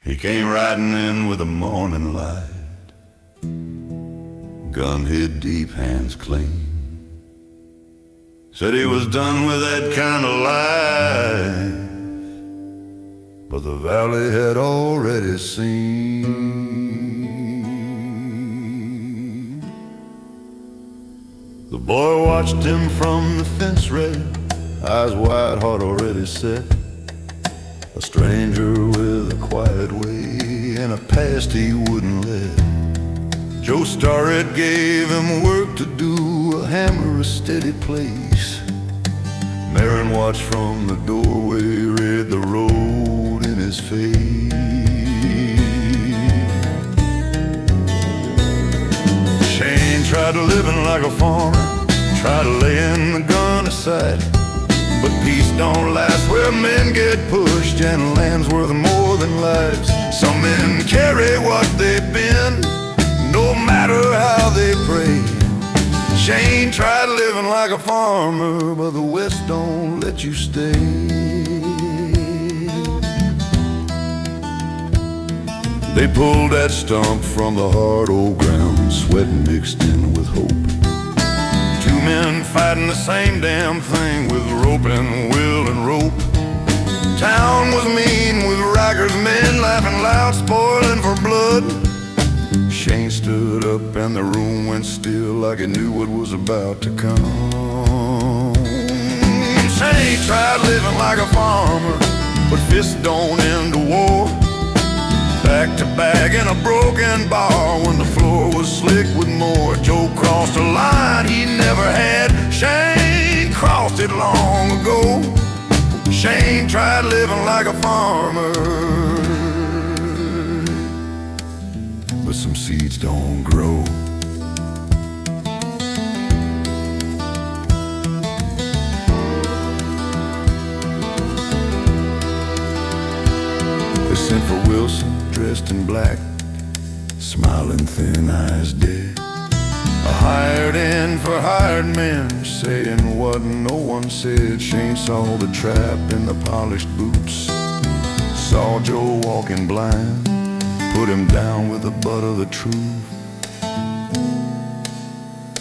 He came riding in with the morning light, gun hid deep, hands clean. Said he was done with that kind of life, but the valley had already seen. The boy watched him from the fence rail, eyes wide, heart already set. A stranger with a quiet way and a past he wouldn't let. Joe Starrett gave him work to do, a hammer, a steady place. Marin watched from the doorway, read the road in his face. Shane tried living like a farmer, tried laying the gun aside. But peace don't last where men get pushed, and land's worth more than lives. Some men carry what they've been, no matter how they pray. Shane tried living like a farmer, but the West don't let you stay. They pulled that stump from the hard old ground, sweat mixed in with hope. Two men fighting the same damn thing with rope and will and rope. Town was mean with Rikers men laughing loud, spoiling for blood. Shane stood up and the room went still like he knew what was about to come. Shane tried living like a farmer, but fists don't end a war. Back to back in a broken bar when the floor was slick with more. Joe crossed a line he never had, Shane crossed it long ago. Shane tried living like a farmer, but some seeds don't grow. They sent for Wilson, dressed in black, smiling, thin eyes dead. A hired in for hired men, saying what no one said. Shane saw the trap in the polished boots, saw Joe walking blind, put him down with the butt of the truth,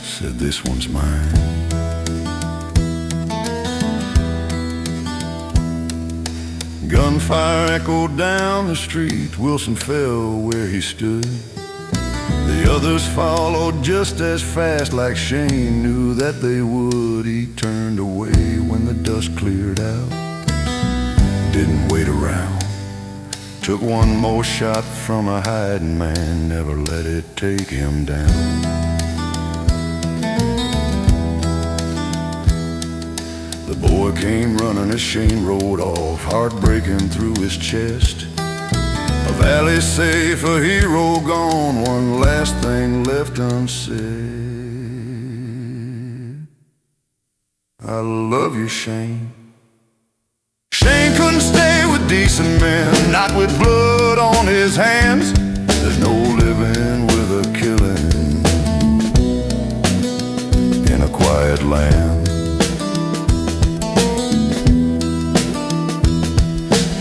said this one's mine. Gunfire echoed down the street, Wilson fell where he stood. The others followed just as fast, like Shane knew that they would. He turned away when the dust cleared out, didn't wait around. Took one more shot from a hiding man, never let it take him down. The boy came running as Shane rode off, heart breaking through his chest. A valley safe, a hero gone, one last thing left unsaid. I love you, Shane. Shane couldn't stay with decent men, not with blood on his hands. There's no living with a killing in a quiet land.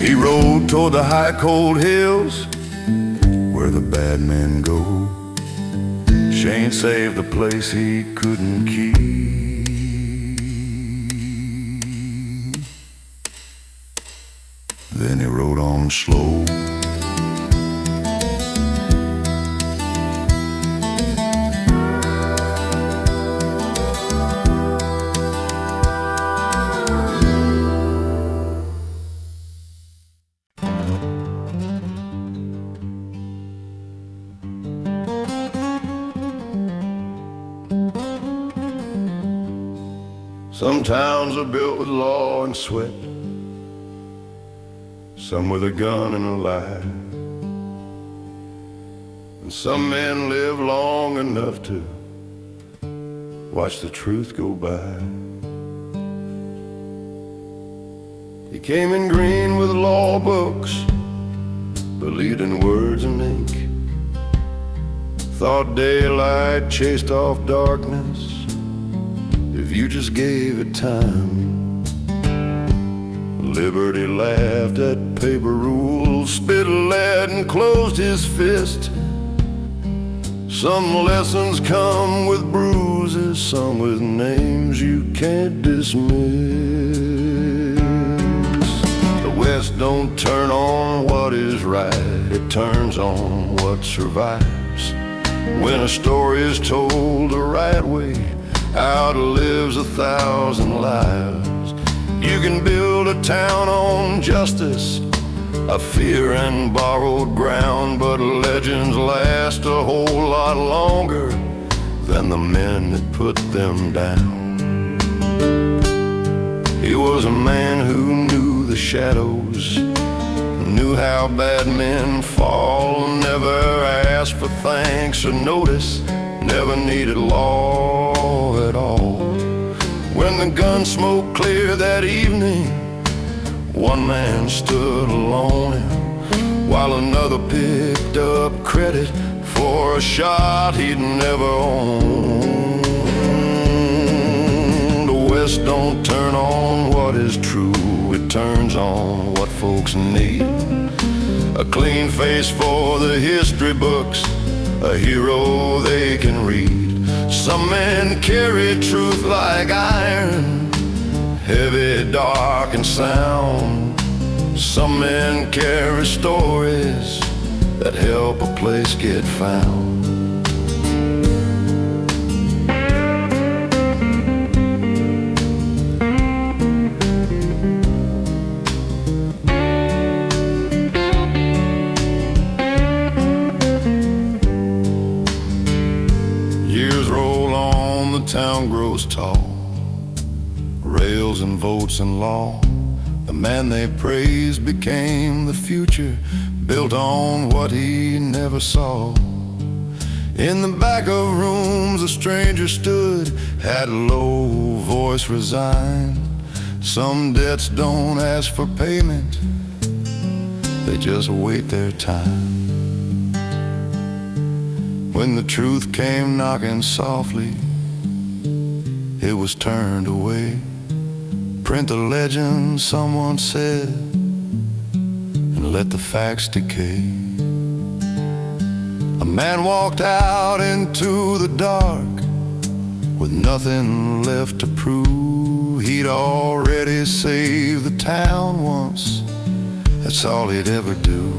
He rode toward the high cold hills where the bad men go. Shane saved the place he couldn't keep. Then he rode on slow. Some towns are built with law and sweat, some with a gun and a lie, and some men live long enough to watch the truth go by. He came in green with law books, believed in words and ink, thought daylight chased off darkness if you just gave it time. Liberty laughed at paper rules, spit lead and closed his fist. Some lessons come with bruises, some with names you can't dismiss. The West don't turn on what is right, it turns on what survives. When a story is told the right way, outlives 1,000 lives. You can build a town on justice, a fear and borrowed ground, but legends last a whole lot longer than the men that put them down. He was a man who knew the shadows, knew how bad men fall, never asked for thanks or notice, never needed law at all. When the gun smoke cleared that evening, one man stood alone, while another picked up credit for a shot he'd never owned. The West don't turn on what is true, it turns on what folks need. A clean face for the history books, a hero they can read. Some men carry truth like iron, heavy, dark, and sound. Some men carry stories that help a place get found. Years roll on, the town grows tall, rails and votes and law. The man they praised became the future, built on what he never saw. In the back of rooms a stranger stood, had a low voice resigned. Some debts don't ask for payment, they just wait their time. When the truth came knocking softly, it was turned away. Print the legend someone said, and let the facts decay. A man walked out into the dark with nothing left to prove. He'd already saved the town once, that's all he'd ever do.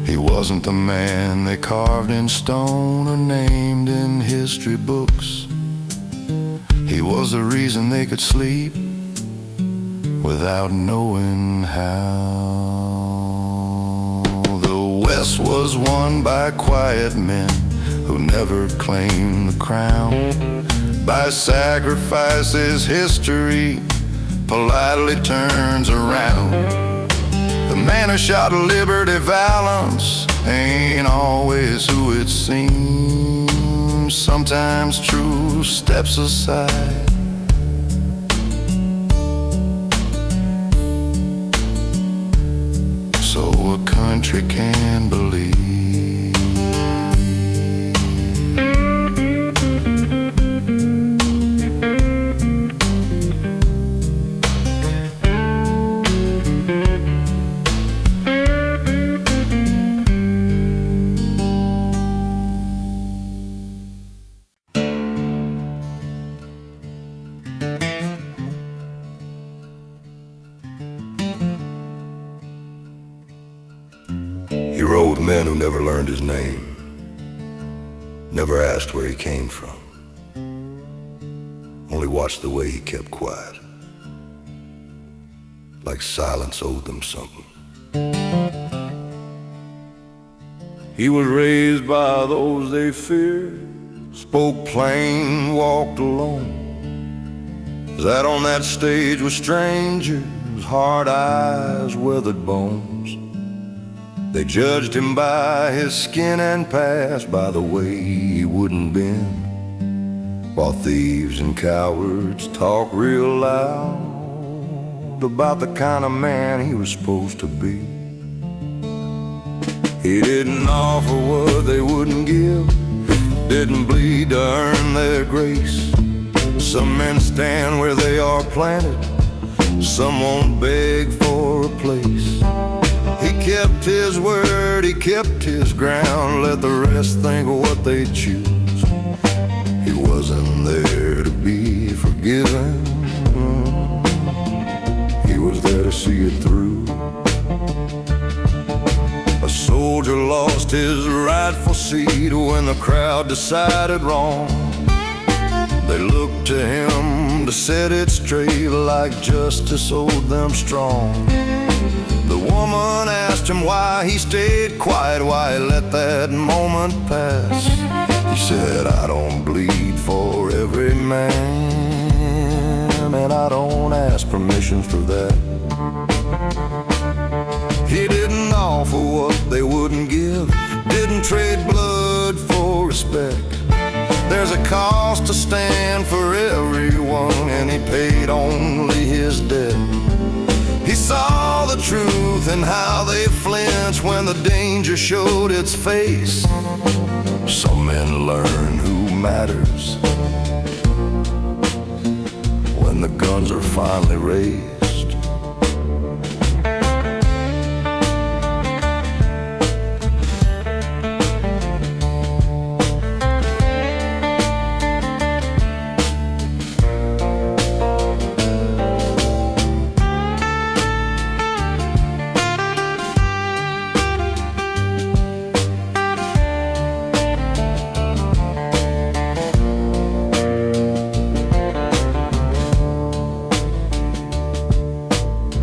He wasn't the man they carved in stone or named in history books. He was the reason they could sleep without knowing how. The West was won by quiet men who never claimed the crown. By sacrifices history politely turns around. The man who shot Liberty Valance ain't always who it seems. Sometimes truth steps aside. So a country can believe. He rode men who never learned his name, never asked where he came from, only watched the way he kept quiet, like silence owed them something. He was raised by those they feared, spoke plain, walked alone, sat on that stage with strangers, hard eyes, weathered bones. They judged him by his skin and past, by the way he wouldn't bend, while thieves and cowards talk real loud about the kind of man he was supposed to be. He didn't offer what they wouldn't give, didn't bleed to earn their grace. Some men stand where they are planted, some won't beg for a place. He kept his word, he kept his ground, let the rest think what they choose. He wasn't there to be forgiven, he was there to see it through. A soldier lost his rightful seat when the crowd decided wrong. They looked to him to set it straight like justice owed them strong. The woman asked him why he stayed quiet, why he let that moment pass. He said, I don't bleed for every man, and I don't ask permission for that. He didn't offer what they wouldn't give, didn't trade blood for respect. There's a cost to stand for everyone, and he paid only his debt. He saw the truth and how they flinched when the danger showed its face. Some men learn who matters when the guns are finally raised.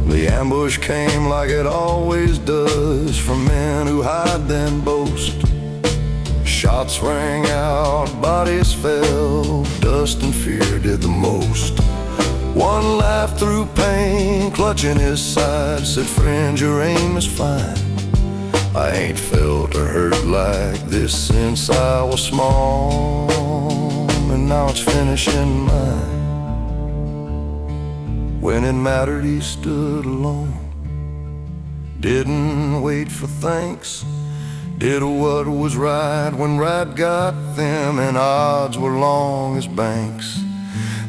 The ambush came like it always does for men who hide then boast. Shots rang out, bodies fell, dust and fear did the most. One laughed through pain, clutching his side, said, friend, your aim is fine. I ain't felt or hurt like this since I was small, and now it's finishing mine. When it mattered, he stood alone, didn't wait for thanks, did what was right when right got them and odds were long as banks.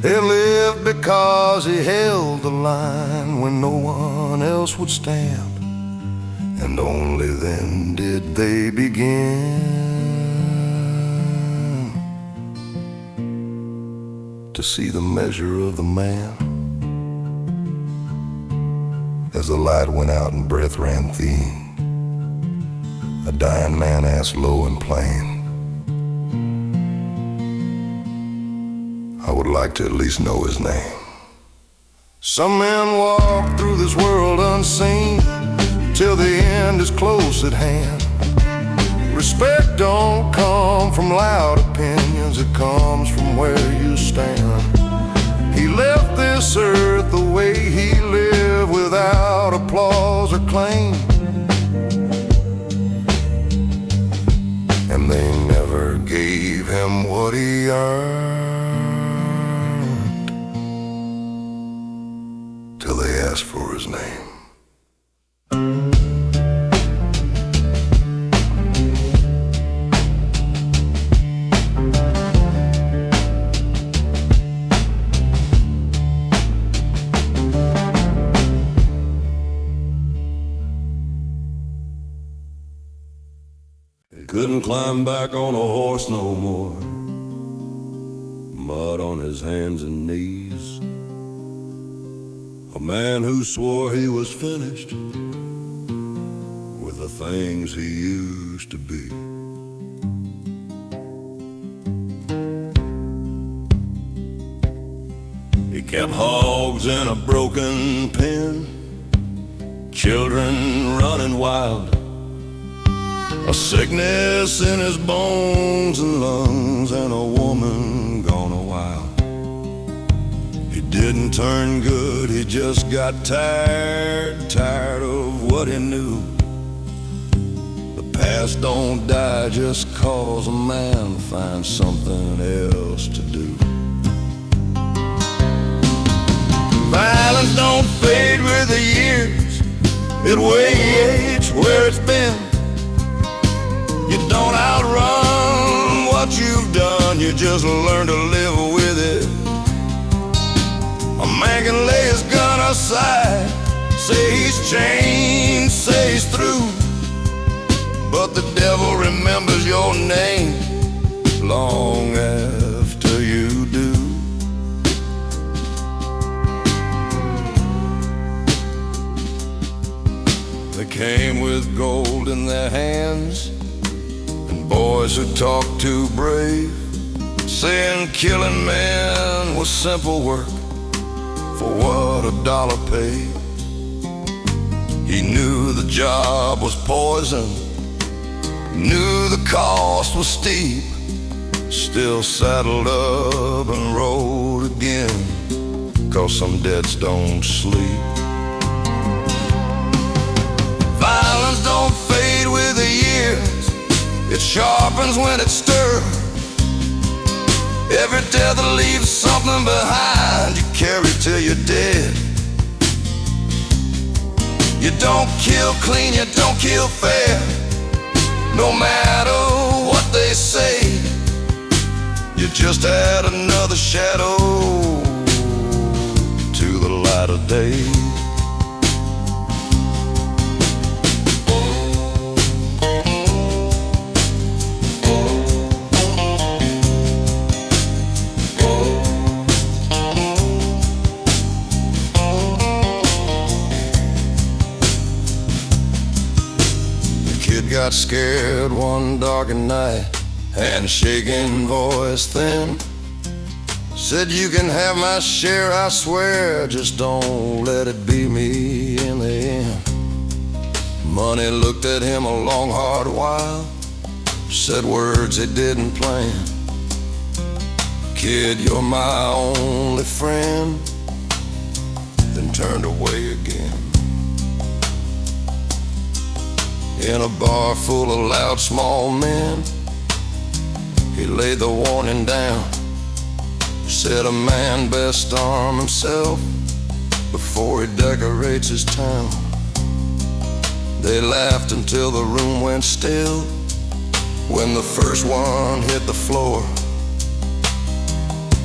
He lived because he held the line when no one else would stand, and only then did they begin to see the measure of the man. As the light went out and breath ran thin, a dying man asked low and plain, I would like to at least know his name. Some men walk through this world unseen till the end is close at hand. Respect don't come from loud opinions, it comes from where you stand. He left this earth the way he lived, without applause or claim, and they never gave him what he earned till they asked for his name. He couldn't climb back on a horse no more, mud on his hands and knees. A man who swore he was finished with the things he used to be. He kept hogs in a broken pen, children running wild, a sickness in his bones and lungs, and a woman gone a while. He didn't turn good, he just got tired of what he knew. The past don't die just cause a man finds something else to do. Violence don't fade with the years, it waits where it's been. You don't outrun what you've done, you just learn to live with it can lay his gun aside. Say he's changed, say he's through, but the devil remembers your name long after you do. They came with gold in their hands and boys who talked too brave, saying killing men was simple work for what a dollar paid. He knew the job was poison, knew the cost was steep, still saddled up and rode again, 'cause some debts don't sleep. Violence don't fade with the years, it sharpens when it's stirred. Every death leaves something behind you carry till you're dead. You don't kill clean, you don't kill fair, no matter what they say. You just add another shadow to the light of day. Got scared one darkened night and shaking voice thin, said you can have my share, I swear, just don't let it be me in the end. Money looked at him a long hard while, said words he didn't plan. Kid, you're my only friend, then turned away again. In a bar full of loud small men, he laid the warning down, said a man best arm himself before he decorates his town. They laughed until the room went still when the first one hit the floor.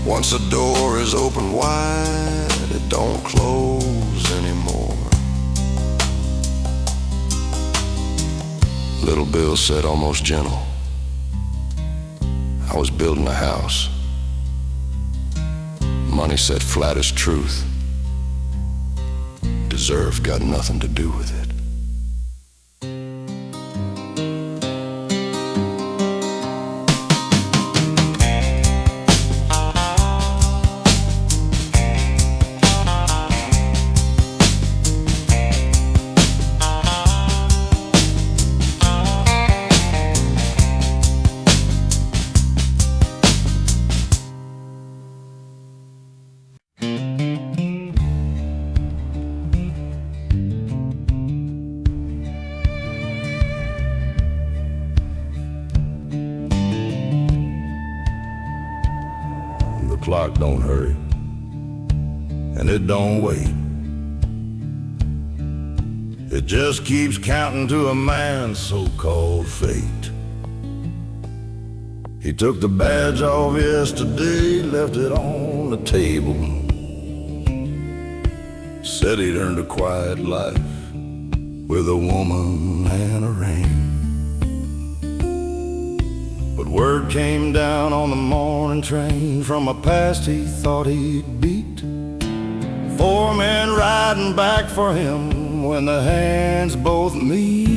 Once a door is open wide, it don't close anymore. Little Bill said almost gentle, I was building a house. Money said flat as truth, deserve got nothing to do with it. The clock don't hurry, and it don't wait. It just keeps counting to a man's so-called fate. He took the badge off yesterday, left it on the table, said he'd earned a quiet life with a woman and a ring. But word came down on the morning train from a past he thought he'd beat. 4 men riding back for him when the hands both meet.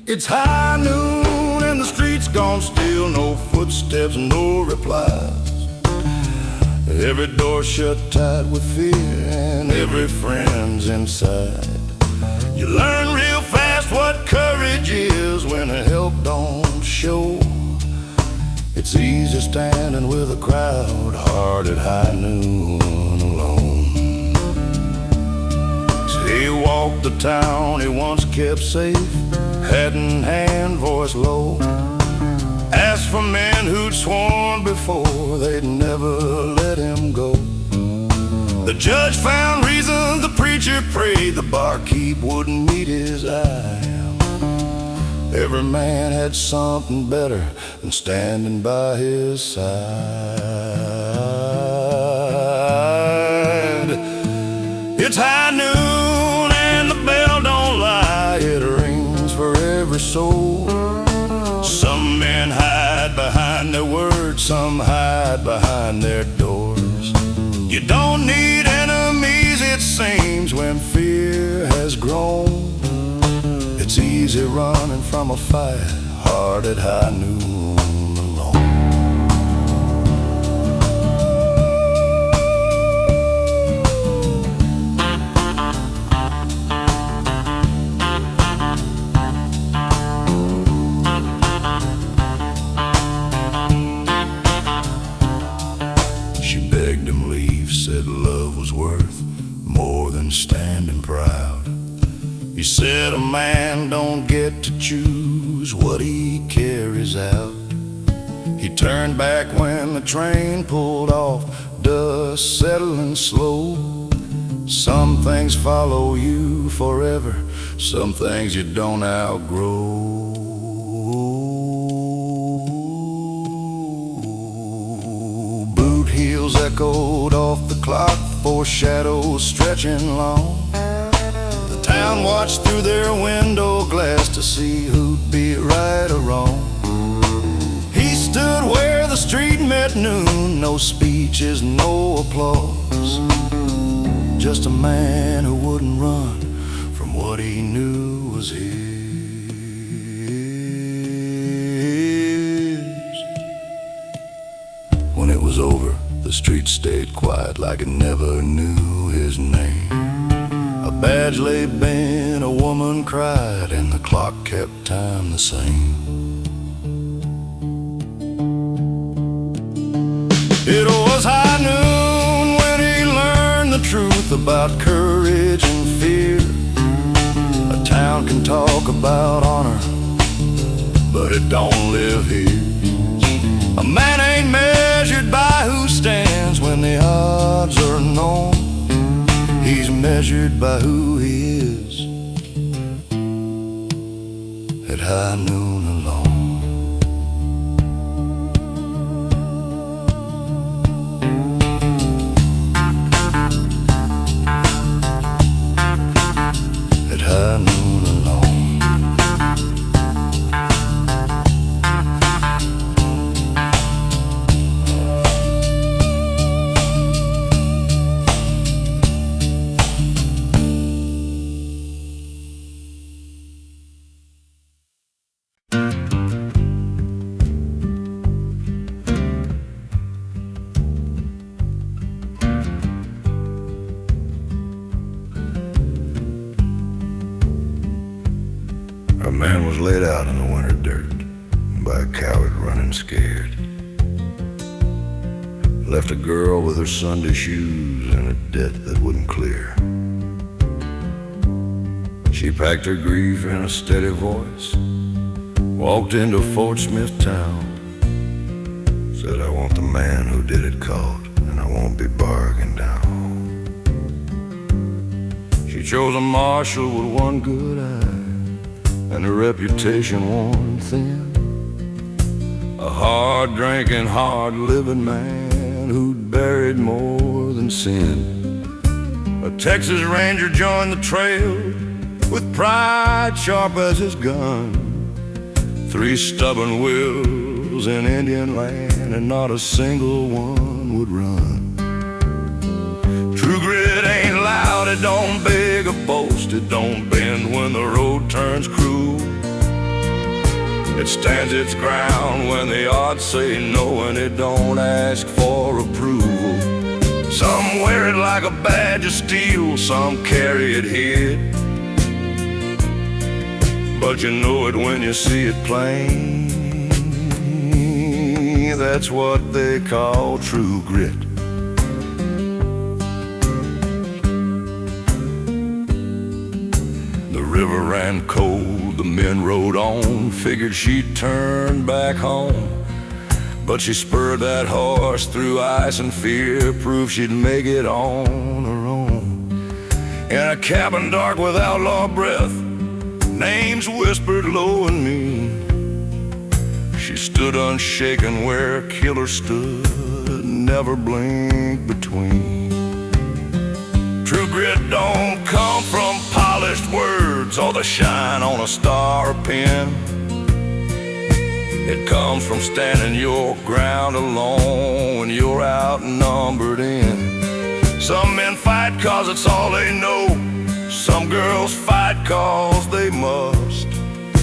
It's high noon and the streets gone still, no footsteps, no replies. Every door shut tight with fear and every friend's inside. You learn real fast what courage is when help don't show. It's easy standing with a crowd, hard at high noon alone. So he walked the town he once kept safe, hat in hand, voice low, asked for men who'd sworn before they'd never let him go. The judge found reason, the preacher prayed, the barkeep wouldn't meet his eye. Every man had something better than standing by his side. It's high noon and the bell don't lie. It rings for every soul. Some men hide behind their words, some hide behind their doors. You don't need enemies, it seems, when fear has grown. It's easy running from a fight, hard at high noon alone. She begged him leave, said love was worth more than standing proud. He said a man don't get to choose what he carries out. He turned back when the train pulled off, dust settling slow. Some things follow you forever, some things you don't outgrow. Boot heels echoed off the clock, foreshadows stretching long. Town watched through their window glass to see who'd be right or wrong. He stood where the street met noon, no speeches, no applause. Just a man who wouldn't run from what he knew was his. When it was over, the street stayed quiet like it never knew his name. A badge lay bent, a woman cried, and the clock kept time the same. It was high noon when he learned the truth about courage and fear. A town can talk about honor, but it don't live here. A man ain't measured by who stands when the odds are known. He's measured by who he is at high noon alone. At high noon alone. A man was laid out in the winter dirt by a coward running scared. Left a girl with her Sunday shoes and a debt that wouldn't clear. She packed her grief in a steady voice, walked into Fort Smith town, said, I want the man who did it caught, and I won't be bargained down. She chose a marshal with one good eye and a reputation worn thin, a hard-drinking, hard-living man who'd buried more than sin. A Texas Ranger joined the trail with pride sharp as his gun. 3 stubborn wills in Indian land, and not a single one would run. True grit ain't loud, it don't beg or boast, it don't bend when the road turns cruel. It stands its ground when the odds say no, and it don't ask for approval. Some wear it like a badge of steel, some carry it hid, but you know it when you see it plain. That's what they call true grit. The river ran cold, the men rode on, figured she'd turn back home. But she spurred that horse through ice and fear, proved she'd make it on her own. In a cabin dark with outlaw breath, names whispered low and mean. She stood unshaken where a killer stood, never blinked between. True grit don't come from polished words or the shine on a star pen. It comes from standing your ground alone when you're outnumbered in. Some men fight cause it's all they know. Some girls fight cause they must.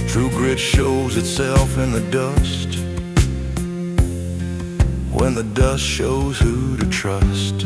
True grit shows itself in the dust, when the dust shows who to trust.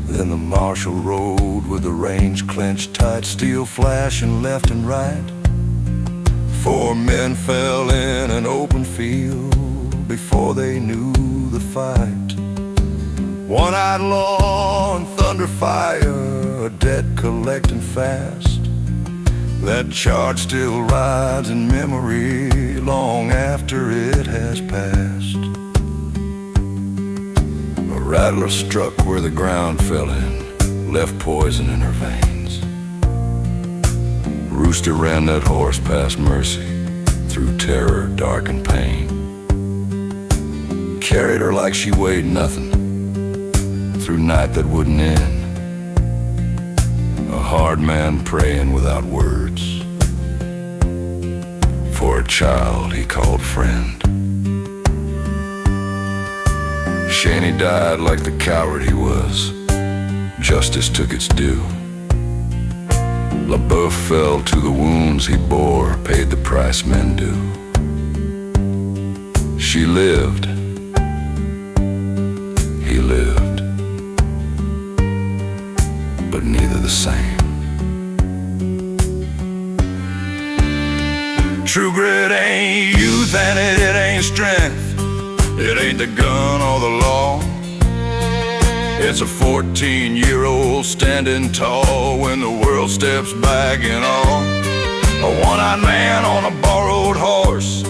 Then the Marshall Road with the range clenched tight, steel flashing left and right. 4 men fell in an open field before they knew the fight. One outlaw and thunder fire, a debt collecting fast. That charge still rides in memory long after it has passed. A rattler struck where the ground fell in, left poison in her veins. Rooster ran that horse past mercy, through terror, dark and pain. Carried her like she weighed nothing, through night that wouldn't end. A hard man praying without words, for a child he called friend. Shaney died like the coward he was. Justice took its due. LaBeouf fell to the wounds he bore, paid the price men do. She lived, he lived, but neither the same. True grit ain't youth and it ain't strength. It ain't the gun or the law. It's a 14-year-old standing tall when the world steps back in awe. A one-eyed man on a borrowed horse,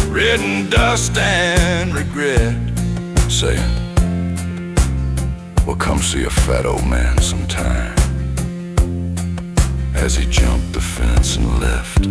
ridden dust and regret, saying, "Well, come see a fat old man sometime," as he jumped the fence and left.